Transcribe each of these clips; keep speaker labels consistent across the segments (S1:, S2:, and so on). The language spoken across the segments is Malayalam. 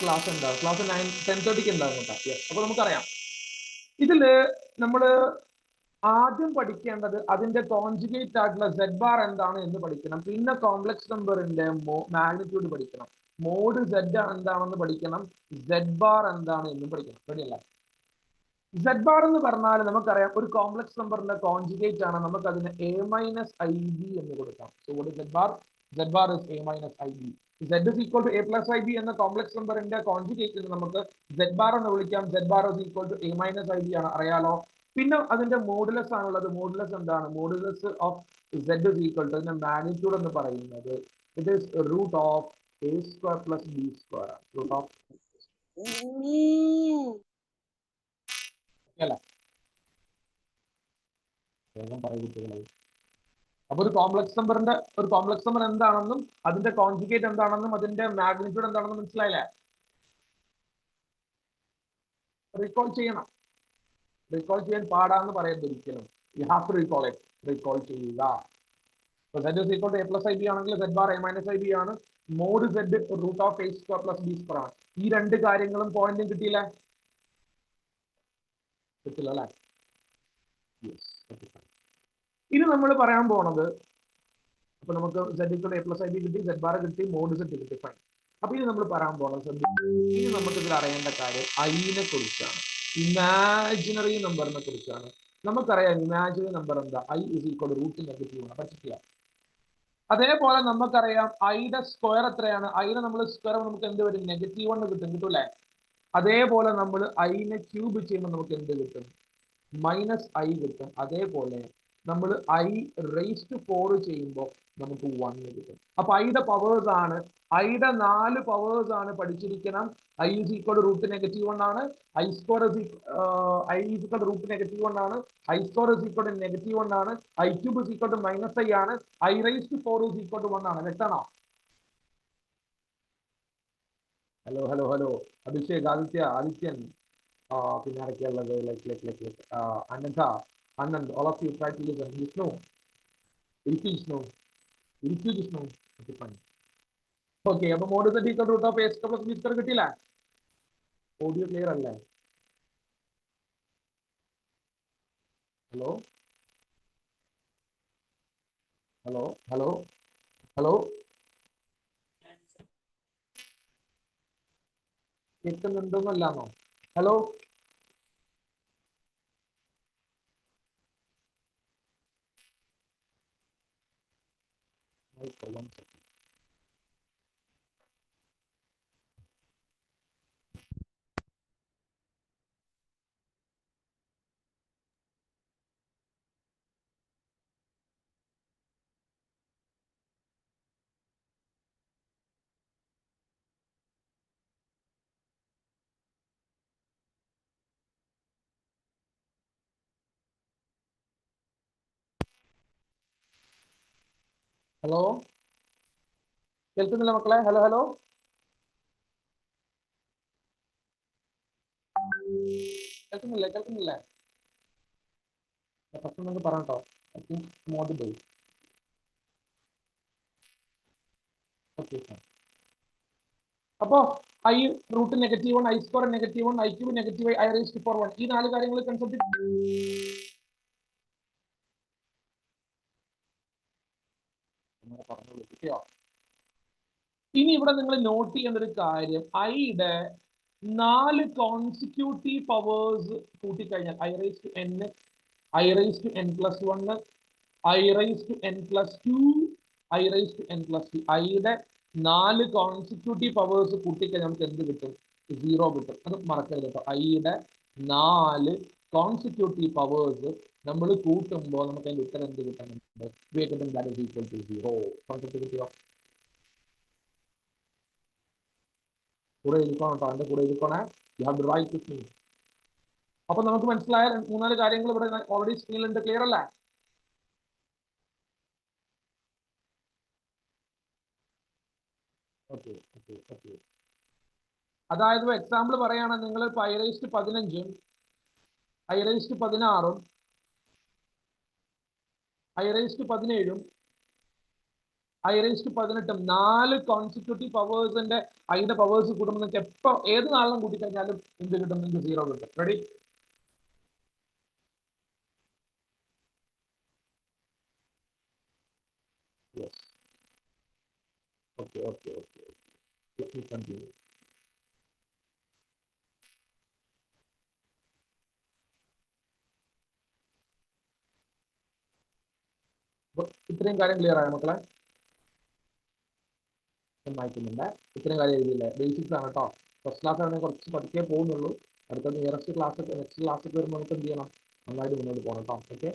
S1: ക്ലാസ് ഉണ്ടാവും, ക്ലാസ് 10:30 ഉണ്ടാവും കേട്ടോ. അപ്പൊ നമുക്കറിയാം ഇതില് നമ്മള് ആദ്യം പഠിക്കേണ്ടത് അതിന്റെ കോൺജുഗേറ്റ് ആയിട്ടുള്ള സെഡ് ബാർ എന്താണ് എന്ന് പഠിക്കണം. പിന്നെ കോംപ്ലക്സ് നമ്പറിന്റെ മാഗ്നിറ്റ്യൂഡ് പഠിക്കണം. മോഡ് സെഡ് എന്താണെന്ന് പഠിക്കണം. സെഡ് ബാർ എന്താണ് എന്നും പഠിക്കണം. റെഡിയല്ല? സെഡ് ബാർ എന്ന് പറഞ്ഞാൽ നമുക്കറിയാം ഒരു കോംപ്ലക്സ് നമ്പറിന്റെ കോൺജുഗേറ്റ് ആണ്. നമുക്ക് അതിന് a-ib എന്ന് കൊടുക്കാം. So what is z bar is a-ib. z is equal to a plus ib എന്ന കോംപ്ലക്സ് നമ്പറിന്റെ കോൺജുഗേറ്റിന് നമുക്ക് z bar എന്ന് വിളിക്കാം. z bar is equal to a-ib ആണ്, അറിയാലോ. പിന്നെ അതിന്റെ മോഡുലസ് ആണുള്ളത്. മോഡുലസ് എന്താണ്? Modulus of z is equal to അതിന്റെ മാഗ്നിറ്റ്യൂഡ് എന്ന് പറയുന്നത് it is root of a square plus b square. Root of അല്ല വേഗം പറയുക. അപ്പൊ ഒരു കോംപ്ലക്സ് നമ്പർ എന്താണെന്നും അതിന്റെ കോൺജുഗേറ്റ് എന്താണെന്നും അതിന്റെ മാഗ്നിറ്റ്യൂഡ് എന്താണെന്നും മനസ്സിലായില്ലേ? റീകോൾ ചെയ്യണം. റീകോൾ ചെയ്യാൻ പാടാന്ന് പറയരുത് ഒരിക്കലും. You have to recall it. Recall ചെയ്യുക. z is equal to a plus ib ആണെങ്കിൽ z bar a-ib ആണ്. Mod z root of a square plus b square ആണ്. ഈ രണ്ട് കാര്യങ്ങളും പോയിന്റും കിട്ടിയില്ല? കിട്ടില്ല അല്ലേ? ഇനി നമ്മൾ പറയാൻ പോണത്, അപ്പൊ നമുക്ക് z equal to a plus ib കിട്ടി, z bar കിട്ടി, മോഡ് z കിട്ടി. ഫൈൻ. അപ്പൊ ഇനി നമ്മൾ പറയാൻ പോണത്, ഇനി നമുക്ക് ഇതിൽ അറിയേണ്ട കാര്യം ഐനെ കുറിച്ചാണ്, ഇമാജിനറി നമ്പറിനെ കുറിച്ചാണ്. നമുക്കറിയാം ഇമാജിനറി നമ്പർ എന്താ? i is equal to root negative ആണ്. പറ്റില്ല. അതേപോലെ നമുക്കറിയാം ഐയുടെ സ്ക്വയർ എത്രയാണ്? ഐനെ നമ്മൾ സ്ക്വയർ നമുക്ക് എന്ത് വരും? -1 കിട്ടൂലേ? അതേപോലെ നമ്മൾ ഐനെ ക്യൂബ് ചെയ്യുമ്പോൾ നമുക്ക് എന്ത് കിട്ടും? -i കിട്ടും. അതേപോലെ നമ്മൾ i raised to 4 ചെയ്യുമ്പോൾ നമുക്ക് 1 കിട്ടും. അപ്പൊ ഐയുടെ പവേഴ്സ് ആണ്, ഐയുടെ 4 പവേഴ്സ് ആണ് പഠിച്ചിരിക്കണം. i is equal to root -1 ആണ്. i square is equal to root -1 ആണ്. i square is equal to -1 ആണ്. i cube is equal to -i ആണ്. i raised to 4 is equal to 1 ആണ്. വ്യക്തമാണോ? ഹലോ അഭിഷേക്, ആദിത്യൻ, പിന്നെ ആരൊക്കെയുള്ളത്? അനന്ത, Anand, all of you try to listen. Vishnu. Okay, fine. Okay, അപ്പൊ mode z equal to root of a square plus b square കിട്ടിയില്ല? ഓഡിയോ ക്ലിയർ അല്ലേ? ഹലോ കേൾക്കുന്നുണ്ടോന്നല്ലാന്നോ? ഹലോ ഹലോ കേൾക്കുന്നില്ല മക്കളെ? ഹലോ കേൾക്കുന്നില്ലേ? പ്രശ്നം നിങ്ങൾക്ക് പറഞ്ഞോ. മോഡിബിൾ. ഓക്കെ, അപ്പോ i root -1, i square -1, i cube -i, i raised to 4 1. ഈ 4 കാര്യങ്ങൾ കൺസെപ്റ്റ് കിട്ടിയോ? ഇനി ഇവിടെ നിങ്ങൾ നോട്ട് ചെയ്യേണ്ട ഒരു കാര്യം, ഐയുടെ 4 കോൺസിക്യൂട്ടീവ് പവേഴ്സ് കൂട്ടിക്കഴിഞ്ഞാൽ i raised to n, i raised to n+1, i raised to n+2, i raised to n+3. ഐയുടെ 4 കോൺസിക്യൂട്ടീവ് പവേഴ്സ് കൂട്ടിക്കഴിഞ്ഞാൽ നമുക്ക് എന്ത് കിട്ടും? 0 കിട്ടും. അത് മറക്കരുത് കേട്ടോ. ഐയുടെ 4 കോൺസിക്യൂട്ടീവ് പവേഴ്സ് നമ്മൾ കൂട്ടുമ്പോൾ നമുക്ക് അതിന്റെ ഉത്തരം എന്ത് കിട്ടുന്നുണ്ട്? that is equal to 0. Concept കിട്ടിയോ? കൂടെ ഇരിക്കണം കേട്ടോ, എന്റെ കൂടെ ഇരിക്കണേ. You have to write with me. അപ്പൊ നമുക്ക് മനസ്സിലായ 3-4 കാര്യങ്ങൾ ഇവിടെ ഓൾറെഡി സ്ക്രീനിലുണ്ട്. ക്ലിയർ അല്ലേ? ഓക്കെ. അതായത് എക്സാമ്പിൾ പറയുകയാണെങ്കിൽ നിങ്ങൾ i raised to 15, i raised to 16, i raised to 17, i⁻18 4 consecutive പവേഴ്സിന്റെ ഐയുടെ പവേഴ്സ് കൂടുമ്പോൾ നിങ്ങൾക്ക് എപ്പോ ഏത് നാളിലും കൂട്ടിക്കഴിഞ്ഞാലും എന്ത് കിട്ടും? നിങ്ങൾക്ക് 0 കിട്ടും. Ready? Yes. Okay. Let me continue. ഇത്രയും കാര്യം ക്ലിയർ ആയോ മക്കളെ? വായിക്കുന്നുണ്ട്. ഇത്രയും കാര്യം എഴുതിയില്ലേ? ബേസിക്സ് ആണ് കേട്ടോ. ഫസ്റ്റ് ക്ലാസ് ആണെങ്കിൽ കുറച്ച് പതുക്കെ പോകുന്നുള്ളൂ. അടുത്ത നെക്സ്റ്റ് ക്ലാസ് വരുമ്പോൾ നമുക്ക് എന്ത് ചെയ്യണം? നന്നായിട്ട് മുന്നോട്ട് പോകണം കേട്ടോ. ഓക്കെ,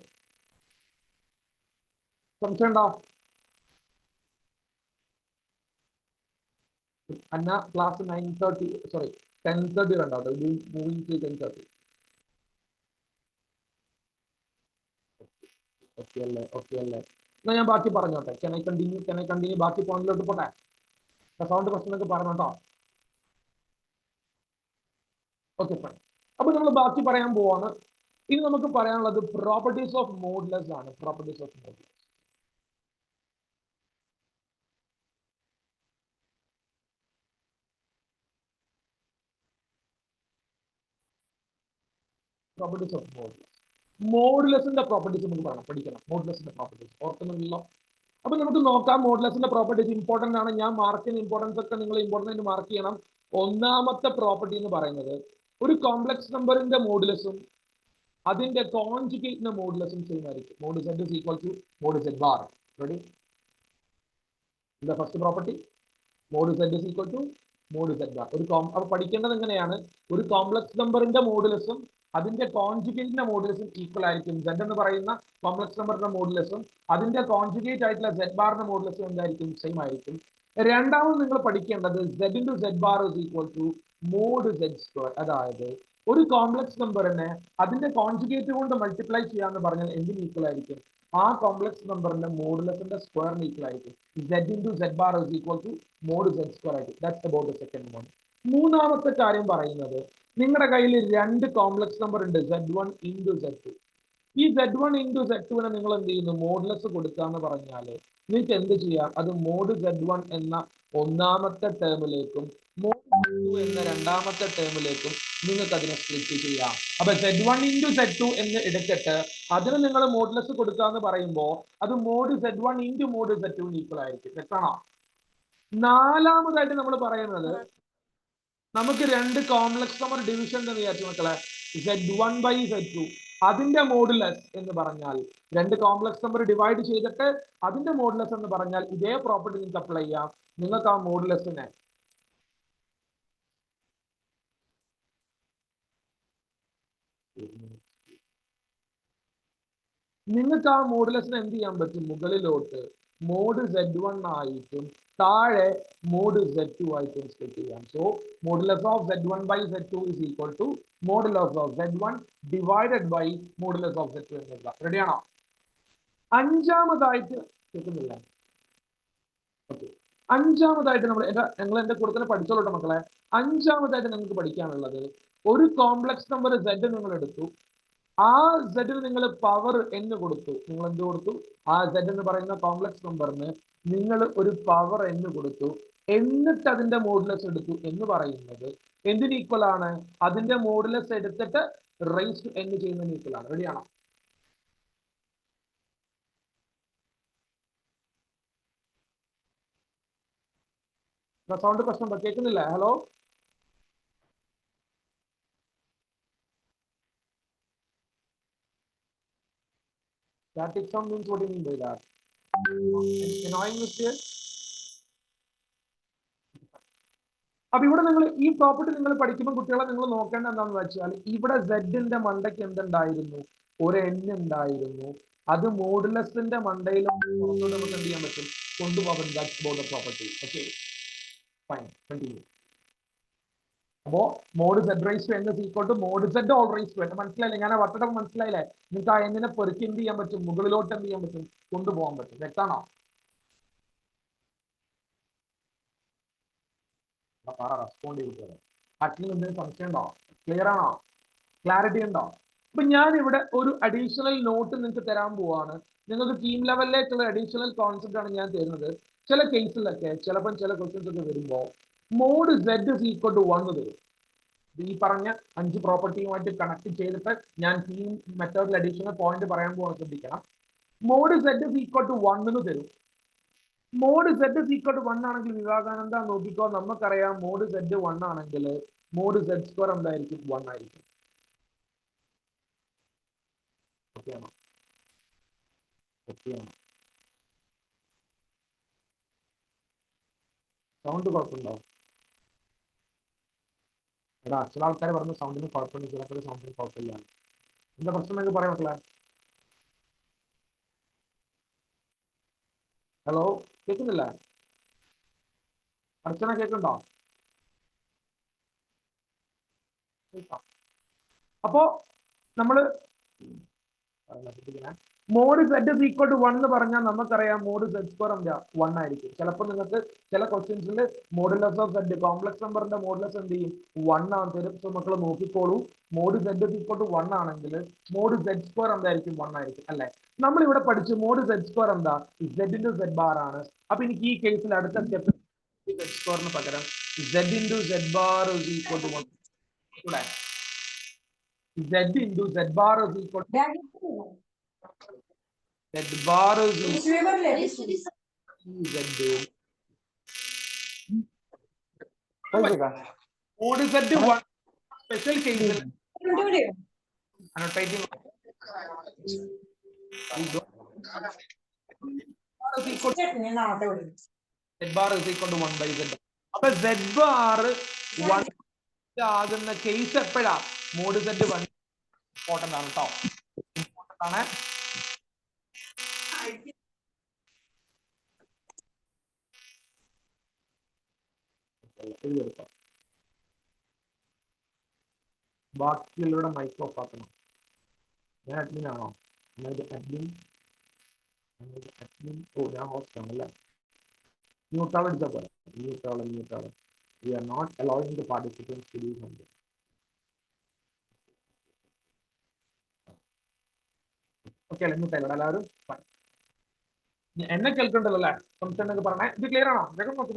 S1: സംശയം ഉണ്ടോ? അന്ന ക്ലാസ് 10:30 കണ്ടോ? Moving to 10:30. ഓക്കെ അല്ലേ? എന്നാ ഞാൻ ബാക്കി പറഞ്ഞോട്ടെ. Can I continue? ബാക്കി പോയിന്റിലോട്ട് പോട്ടെ. സൗണ്ട് പ്രശ്നമൊക്കെ പറഞ്ഞോട്ടോ. Okay, fine. അപ്പൊ നമ്മൾ ബാക്കി പറയാൻ പോവാണ്. ഇനി നമുക്ക് പറയാനുള്ളത് പ്രോപ്പർട്ടീസ് ഓഫ് മോഡുലസ് ആണ്. Properties of modulus. Properties of modulus. മോഡുലസിന്റെ പ്രോപ്പർട്ടീസ് നമുക്ക് പഠിക്കണം. മോഡുലസിന്റെ പ്രോപ്പർട്ടീസ് ഓർക്കുന്നില്ലല്ലോ. അപ്പൊ നമുക്ക് നോക്കാം. മോഡുലസിന്റെ പ്രോപ്പർട്ടീസ് ഇമ്പോർട്ടന്റ് ആണ്. ഞാൻ മാർക്ക് ചെയ്യുന്ന ഇമ്പോർട്ടൻസ് ഒക്കെ നിങ്ങൾ ഇമ്പോർട്ടന്റ് മാർക്ക് ചെയ്യണം. ഒന്നാമത്തെ പ്രോപ്പർട്ടി എന്ന് പറയുന്നത് ഒരു കോംപ്ലക്സ് നമ്പറിന്റെ മോഡുലസും അതിന്റെ കോൺജുഗേറ്റിന്റെ മോഡുലസും സെയിം ആയിരിക്കും. Mod z is equal to mod z bar. Ready? The first property, mod z is equal to mod z bar. അപ്പൊ പഠിക്കേണ്ടത് എങ്ങനെയാണ്? ഒരു കോംപ്ലക്സ് നമ്പറിന്റെ മോഡുലസും അതിന്റെ കോൺജുഗേറ്റിന്റെ മോഡുലസും ഈക്വൽ ആയിരിക്കും. z എന്ന് പറയുന്ന കോംപ്ലക്സ് നമ്പറിന്റെ മോഡുലസും അതിന്റെ കോൺജുഗേറ്റ് ആയിട്ടുള്ള z ബാറിന്റെ മോഡുലസും എന്തായിരിക്കും? സെയിം ആയിരിക്കും. രണ്ടാമത് നിങ്ങൾ പഠിക്കേണ്ടത് z into z bar is equal to mod z square. അതായത് ഒരു കോംപ്ലക്സ് നമ്പറിനെ അതിന്റെ കോൺജുഗേറ്റ് കൊണ്ട് മൾട്ടിപ്ലൈ ചെയ്യാന്ന് പറഞ്ഞാൽ എന്തിന് ഈക്വൽ ആയിരിക്കും? ആ കോംപ്ലക്സ് നമ്പറിന്റെ മോഡുലസിന്റെ സ്ക്വയറിന് ഈക്വൽ ആയിരിക്കും. z into z bar is equal to mod z square ആയിരിക്കും. That's about the second one. മൂന്നാമത്തെ കാര്യം പറയുന്നത് നിങ്ങളുടെ കയ്യിൽ രണ്ട് കോംപ്ലക്സ് നമ്പർ ഉണ്ട്, z1 into z2. ഈ z1 into z2 നിങ്ങൾ എന്ത് ചെയ്യുന്നു? മോഡുലസ് കൊടുക്കാന്ന് പറഞ്ഞാൽ നിങ്ങൾക്ക് എന്ത് ചെയ്യാം? അത് മോഡ് z1 എന്ന ഒന്നാമത്തെ ടേമിലേക്കും മോഡ് z2 എന്ന രണ്ടാമത്തെ ടേമിലേക്കും നിങ്ങൾക്ക് അതിനെ സ്പ്ലിറ്റ് ചെയ്യാം. അപ്പൊ z1 into z2 എന്ന് എടുത്തിട്ട് അതിന് നിങ്ങൾ മോഡുലസ് കൊടുക്കാന്ന് പറയുമ്പോൾ അത് mode z1 into mode z2 equal ആയിരിക്കും. തെറ്റാണോ? നാലാമതായിട്ട് നമ്മൾ പറയുന്നത് നമുക്ക് രണ്ട് കോംപ്ലക്സ് നമ്പർ ഡിവിഷൻ എന്ന് വിചാരിച്ചു മക്കളെ. z1 by z2 അതിന്റെ മോഡുലസ് എന്ന് പറഞ്ഞാൽ രണ്ട് കോംപ്ലക്സ് നമ്പർ ഡിവൈഡ് ചെയ്തിട്ട് അതിന്റെ മോഡുലസ് എന്ന് പറഞ്ഞാൽ ഇതേ പ്രോപ്പർട്ടി നിങ്ങൾക്ക് അപ്ലൈ ചെയ്യാം. നിങ്ങൾക്ക് ആ മോഡുലസിനെ എന്ത് ചെയ്യാൻ പറ്റും? മുകളിലോട്ട് മോഡ് z1 ആയിട്ടും താഴെ മോഡ് z2 ആയിട്ടും സ്പ്ലിറ്റ് ചെയ്യാം. So modulus of z1 by z2 is equal to modulus of z1 divided by modulus of z2 എന്ന് എഴുതാം. റെഡിയാണോ? അഞ്ചാമതായിട്ട് കേൾക്കുന്നില്ല? ഓക്കെ, അഞ്ചാമതായിട്ട് നിങ്ങൾ എന്റെ കൂടെ തന്നെ പഠിച്ചോളട്ടെ മക്കളെ. അഞ്ചാമതായിട്ട് നിങ്ങൾക്ക് പഠിക്കാനുള്ളത് ഒരു കോംപ്ലക്സ് നമ്പർ z നിങ്ങൾ എടുത്തു. ആ z നിങ്ങൾ പവർ n കൊടുത്തു. നിങ്ങൾ എന്ത് കൊടുത്തു? ആ z എന്ന് പറയുന്ന കോംപ്ലക്സ് നമ്പറിന് നിങ്ങൾ ഒരു പവർ n കൊടുത്തു. എന്നിട്ട് അതിന്റെ മോഡുലസ് എടുത്തു എന്ന് പറയുന്നത് എന്തിന് ഈക്വൽ ആണ്? അതിന്റെ മോഡുലസ് എടുത്തിട്ട് റൈസ് ടു n ചെയ്യുന്നതിന് ഈക്വൽ ആണ്. റെഡിയാണോ? സൗണ്ട് പ്രശ്നം കേൾക്കുന്നില്ല? Hello, static sound means what do you mean by that? Annoying mistake? അപ്പൊ ഇവിടെ നിങ്ങൾ ഈ പ്രോപ്പർട്ടി നിങ്ങൾ പഠിക്കുമ്പോൾ കുട്ടികളെ നിങ്ങൾ നോക്കേണ്ട എന്താണെന്ന് വെച്ചാൽ ഇവിടെ z-ന്റെ മണ്ടയ്ക്ക് എന്തുണ്ടായിരുന്നു? ഒരു n ഉണ്ടായിരുന്നു. അത് മോഡുലസിന്റെ മണ്ടയിലും പുറത്തോട്ട് നമുക്ക് എന്ത് ചെയ്യാൻ പറ്റും? കൊണ്ടുപോകാൻ. That's about the property. Okay, fine, continue. അപ്പോ mod z raise to n is equal to mod z whole raise to n. മനസ്സിലായില്ലേ? ഞാൻ ആ വട്ടടം മനസ്സിലായില്ലേ? നിങ്ങൾക്ക് ആ n പെറുക്കി എന്ത് ചെയ്യാൻ പറ്റും? മുകളിലോട്ട് എന്ത് ചെയ്യാൻ പറ്റും? കൊണ്ടുപോകാൻ പറ്റും. വ്യക്തമാണോ? റെസ്പോണ്ട് ചെയ്തിട്ട് ആക്ച്വലി എന്തെങ്കിലും സംശയം ഉണ്ടോ? ക്ലിയർ ആണോ? ക്ലാരിറ്റി ഉണ്ടോ? അപ്പൊ ഞാൻ ഇവിടെ ഒരു അഡീഷണൽ നോട്ട് നിങ്ങൾക്ക് തരാൻ പോവാണ്. നിങ്ങൾക്ക് ടീം ലെവലിലേക്കുള്ള അഡീഷണൽ കോൺസെപ്റ്റ് ആണ് ഞാൻ തരുന്നത്. ചില കേസിലൊക്കെ ചിലപ്പോൾ ചില ക്വസ്റ്റ്യൻസ് ഒക്കെ വരുമ്പോൾ mod Z is equal to 1 തരും. ഈ പറഞ്ഞ 5 പ്രോപ്പർട്ടിയുമായിട്ട് കണക്ട് ചെയ്തിട്ട് ഞാൻ ഈ മെത്തേഡിൽ അഡീഷണൽ പോയിന്റ് പറയാൻ പോകുന്നത് ശ്രദ്ധിക്കണം. Mod Z is equal to 1 എന്ന് തരും. Mod Z is equal to 1 ആണെങ്കിൽ വിവേകാനന്ദ നോക്കിക്കോ, നമുക്കറിയാം മോഡ് സെഡ് 1 ആണെങ്കിൽ മോഡ് സെഡ് സ്ക്വയർ എന്തായിരിക്കും? 1 ആയിരിക്കും. ഓക്കെയാണോ? ഓക്കെയാണോ? സൗണ്ട് കുഴപ്പമുണ്ടോ? എടാ ചില ആൾക്കാർ പറഞ്ഞ സൗണ്ടിന് കുഴപ്പമില്ല, ചിലപ്പോൾ സൗണ്ടിന് കുഴപ്പമില്ല. എന്താ പ്രശ്നം എന്നൊക്കെ പറയാൻ മക്കളെ? ഹലോ, കേൾക്കുന്നില്ല? അർച്ചന കേൾക്കുന്നുണ്ടോ? അപ്പോ നമ്മള് mod Z is equal to 1 എന്ന് പറഞ്ഞാൽ നമുക്കറിയാം മോഡ് സെഡ് സ്ക്വയർ എന്താ? 1 ആയിരിക്കും. ചിലപ്പോൾ നിങ്ങൾക്ക് ചില ക്വസ്റ്റ്യൻസിൽ മോഡുലസ് ഓഫ് സെഡ് കോംപ്ലക്സ് നമ്പറിന്റെ മോഡുലസ് എന്ത് ചെയ്യും? 1 ആണ് തരും. സോ മക്കൾ നോക്കിക്കോളൂ, mod Z is equal to 1 ആണെങ്കിൽ മോഡ് സെഡ് സ്ക്വയർ എന്തായിരിക്കും? 1 ആയിരിക്കും അല്ലെ? നമ്മൾ ഇവിടെ പഠിച്ചു മോഡ് സെഡ് സ്ക്വയർ എന്താ? സെഡ് ഇൻറ്റു സെഡ് ബാർ ആണ്. അപ്പൊ എനിക്ക് ഈ കേസിൽ അടുത്ത സ്റ്റെപ്പ് സെഡ് സ്ക്വയറിന് പകരം Z into Z bar is equal to 1. ഇവിടെ z into z bar is equal to z bar is equal to z. What is that? One special case. Annotating. Z bar is equal to 1 by z. അപ്പോൾ z bar 1 ആകുന്ന കേസ് എപ്പോഴാ? മോഡ് സെഡ് 1 ഇമ്പോർട്ടന്റ് ആണ് കേട്ടോ. ഇമ്പോർട്ടന്റ് ആണ്. ബാക്കിയുള്ളവരുടെ മൈക്ക് ഓഫ് ആക്കണം. ഞാൻ അഡ്മിൻ ആണോ? അഡ്മിൻ. ഓ ഞാൻ ഹോസ്റ്റ് ആണല്ലേ. മ്യൂട്ടാൾ അടിച്ചാൽ പോലെ. മ്യൂട്ടാൾ. We are not allowing the participants to do something. Okay അല്ലേ? മ്യൂട്ടായില്ല എല്ലാവരും? എന്നെ കേൾക്കണ്ടല്ലോ അല്ലേ? സംശയം പറഞ്ഞേ. ഇത് ക്ലിയർ ആണോ? വേഗം നോക്കി.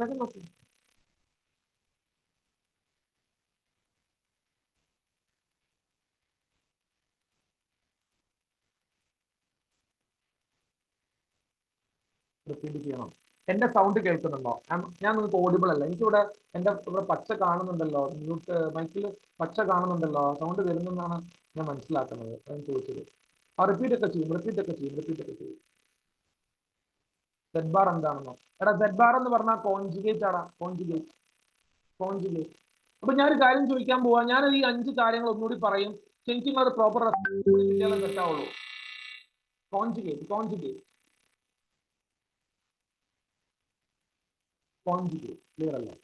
S1: റിപ്പീറ്റ് ചെയ്യണം. എന്റെ സൗണ്ട് കേൾക്കുന്നുണ്ടോ? ഞാൻ നിങ്ങൾക്ക് ഓഡിബിൾ അല്ല. എനിക്കിവിടെ എന്റെ ഇവിടെ പച്ച കാണുന്നുണ്ടല്ലോ, മ്യൂട്ട് മൈക്കിൽ പച്ച കാണുന്നുണ്ടല്ലോ, സൗണ്ട് വരുന്നെന്നാണ് ഞാൻ മനസ്സിലാക്കുന്നത്. ഞാൻ ചോദിച്ചത്. റിപ്പീറ്റ് ഒക്കെ ചെയ്യും. സെഡ് ബാർ എന്താണെന്നോ? എടാ സെഡ് ബാർ എന്ന് പറഞ്ഞാൽ കോൺജുഗേറ്റ് ആടാ. കോൺജുഗേറ്റ്. അപ്പൊ ഞാനൊരു കാര്യം ചോദിക്കാൻ പോവാ. ഞാൻ ഈ 5 കാര്യങ്ങൾ ഒന്നുകൂടി പറയും. എനിക്ക് നിങ്ങളത് പ്രോപ്പർ കിട്ടിയാലേ തെറ്റാവുള്ളൂ. കോൺജുഗേറ്റ് ക്ലിയർ അല്ലേ?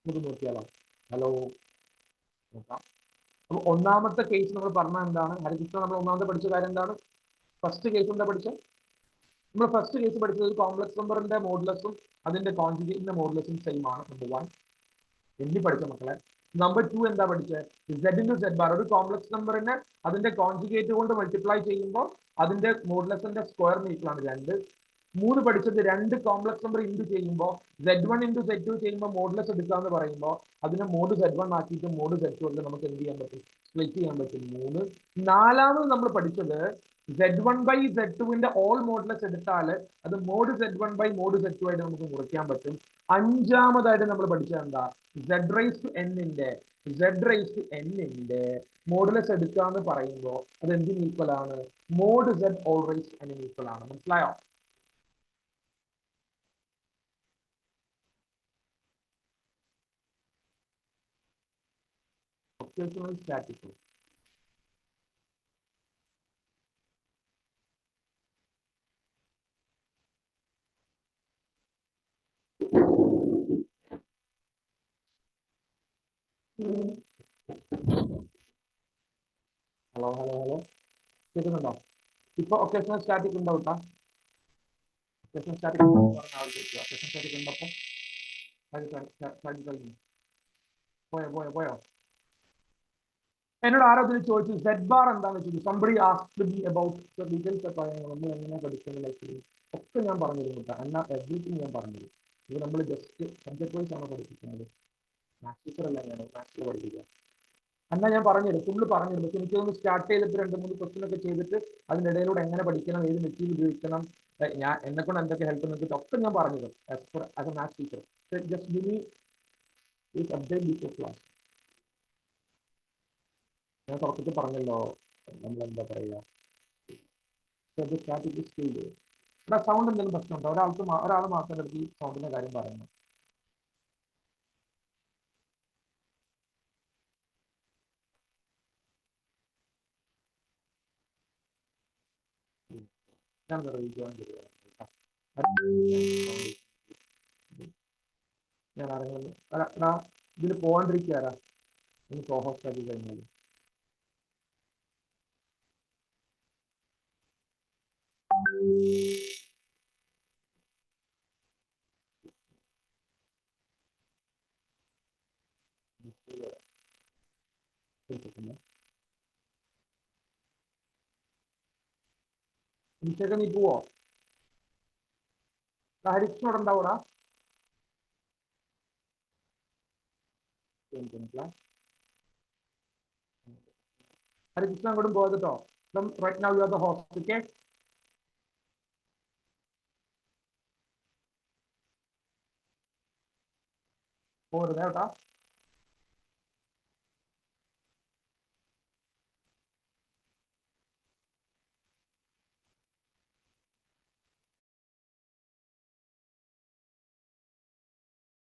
S1: നമുക്ക് നോക്കിയാലോ? ഹലോ, നോക്കാം. അപ്പൊ ഒന്നാമത്തെ കേസ് നമ്മൾ പറഞ്ഞ എന്താണ്? ഹരികൃഷ്ണ നമ്മൾ ഒന്നാമത്തെ പഠിച്ച കാര്യം എന്താണ്? ഫസ്റ്റ് കേസ് എന്താ പഠിച്ചത്? നമ്മൾ ഫസ്റ്റ് കേസ് പഠിച്ചത് ഒരു കോംപ്ലക്സ് നമ്പറിന്റെ മോഡുലസും അതിന്റെ കോൺജുഗേറ്റിന്റെ മോഡുലസും സെയിം ആണ്. നമ്പർ 1 എണ്ണി പഠിച്ച മക്കളെ. നമ്പർ 2 എന്താ പഠിച്ചത്? z into z bar. ഒരു കോംപ്ലക്സ് നമ്പറിനെ അതിന്റെ കോൺജുഗേറ്റ് കൊണ്ട് മൾട്ടിപ്ലൈ ചെയ്യുമ്പോൾ അതിന്റെ മോഡുലസിന്റെ സ്ക്വയറിന് ഈക്വൽ ആണ് 2. 3 പഠിച്ചത് 2 കോംപ്ലക്സ് നമ്പർ ഇൻറ്റു ചെയ്യുമ്പോൾ z1 ഇൻറ്റു z2 ചെയ്യുമ്പോൾ മോഡുലസ് എടുക്കാന്ന് പറയുമ്പോൾ അതിനെ മോഡ് z1 ആക്കിയിട്ട് മോഡ് z2 കൊണ്ട് നമുക്ക് എന്ത് ചെയ്യാൻ പറ്റും? സ്പ്ലിറ്റ് ചെയ്യാൻ പറ്റും. 3. നാലാമത് നമ്മൾ പഠിച്ചത് z1 ബൈ z2വിന്റെ ഓൾ മോഡുലസ് എടുത്താൽ അത് mode z1 by mode z2 ആയിട്ട് നമുക്ക് കുറയ്ക്കാൻ പറ്റും. അഞ്ചാമതായിട്ട് നമ്മൾ പഠിച്ചത് എന്താ? z റൈസ് ടു n-ന്റെ മോഡുലസ് എടുക്കാന്ന് പറയുമ്പോൾ അത് എന്തിന് ഈക്വൽ ആണ്? Mod z whole raise n equal ആണ്. മനസ്സിലായോ? Occasional statistics. ഹലോ കേൾക്കുന്നുണ്ടോ? ഇപ്പൊ ഒക്കേഷണൽ സ്റ്റാറ്റിക് ഉണ്ടോ? ഒക്കേഷണൽ സ്റ്റാറ്റിക് ഉണ്ടപ്പോ പോയോ? എന്നോട് ആരോ ഇതിൽ ചോദിച്ചു സെഡ് ബാർ എന്താണെന്ന് ചോദിച്ചു. Somebody asked me about the details ഒക്കെ നമ്മൾ എങ്ങനെ പഠിക്കുന്നത് ഒക്കെ ഞാൻ പറഞ്ഞിരുന്നു കേട്ടോ. എന്നാൽ എവറിത്തിങ് ഞാൻ പറഞ്ഞിരുന്നു. ഇത് നമ്മൾ ജസ്റ്റ് സബ്ജക്ട് വൈസ് ആണ് പഠിപ്പിക്കുന്നത്. മാത്സ് ടീച്ചർ അല്ല ഞാൻ മാത്സിൽ പഠിപ്പിക്കുക. എന്നാൽ ഞാൻ പറഞ്ഞിരുന്നു ഫുള്ള് പറഞ്ഞിരുന്നു. പക്ഷെ എനിക്കൊന്ന് സ്റ്റാർട്ട് ചെയ്തിട്ട് 2-3 ക്വസ്റ്റ്യൻ ഒക്കെ ചെയ്തിട്ട് അതിനിടയിലൂടെ എങ്ങനെ പഠിക്കണം, ഏത് മെറ്റീരിയൽ ഉപയോഗിക്കണം, ഞാൻ എന്നെക്കൊണ്ട് എന്തൊക്കെ ഹെൽപ്പ് നിങ്ങൾക്ക് ഒക്കെ ഞാൻ പറഞ്ഞിരുന്നു as A maths teacher. Just give me this update before class. ഞാൻ തുടക്കത്തിൽ പറഞ്ഞല്ലോ നമ്മൾ എന്താ പറയുക സ്റ്റാറ്റിക് സ്കിൽ. ഇവിടെ സൗണ്ട് എന്തെങ്കിലും പ്രശ്നമുണ്ടോ? ഒരാൾ മാത്രം എടുത്ത് ഈ സൗണ്ടിന്റെ കാര്യം പറയുന്നു. ഞാൻ റീജോയിൻ ചെയ്യുക. ഞാൻ ആരെങ്കിലും എടാ ഇതിൽ പോകാണ്ടിരിക്കാരാ ഒന്ന് കോഹോസ്റ്റ് ആക്കി കഴിഞ്ഞാൽ. നിശ്ചയൊക്കെ നീ പോവോ? ഹരികൃഷ്ണനോട് ഉണ്ടാവൂടാ? ഹരികൃഷ്ണ അങ്ങോട്ടും പോയത് കേട്ടോ. Right now you are the host. Okay, പോരുത് കേട്ടാ.